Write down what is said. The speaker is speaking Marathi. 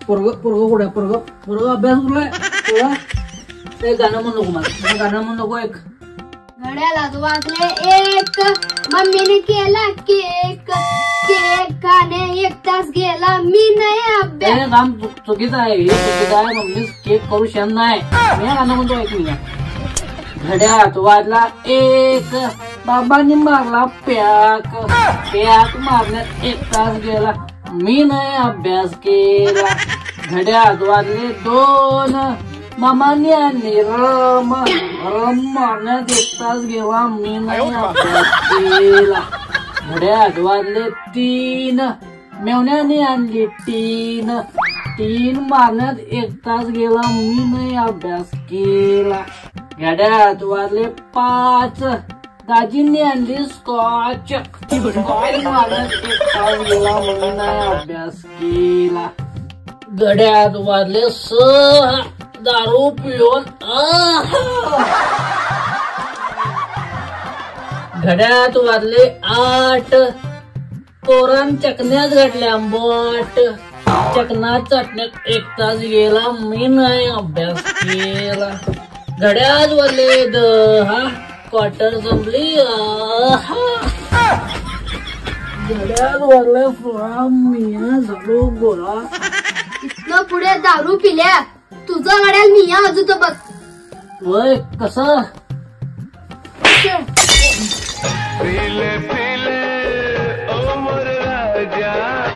पोरग कुठे पोरग अभ्यास कुठलाय ते गाणं म्हणू नको मला गाणं म्हणू नको एक घड्याला वाजले एक मम्मीने केला केक केकाने 1 तास गेला मी नाही अभ्यास काम चुकीचं आहे हे चुकीचं आहे मम्मी केक करू शकत नाही मी गाणं म्हणतो ऐक मी घड्यात वाजला एक बाबांनी मारला पॅक पॅक मारण्यात 1 तास गेला मी नाही अभ्यास केला घड्यात वाजले 2 मामाने आणली रम रम मारण्यात 1 तास गेला मी नाही अभ्यास केला घड्यात वाजले 3 मेवण्याने आणली तीन मारण्यात 1 तास गेला मी नाही अभ्यास केला घड्यात वाजले 5 दाजींनी आणली स्कॉच मारण्यात 1 तास गेला मी नाही अभ्यास केला घड्यात वाजले 6 दारू पिऊन घड्यात वाजले 8 पोरां चकण्यात घडल्या आंबट चकना चटण्यात 1 तास गेला मी नाही अभ्यास केला घड्यात वाजले 10 क्वार्टर संपली घड्यात वाजले 16 मिया झालो गोळा इथनं पुढे दारू पिल्या तुझं घड्याल मिया अजून तर बघ वय कसं पीले पीले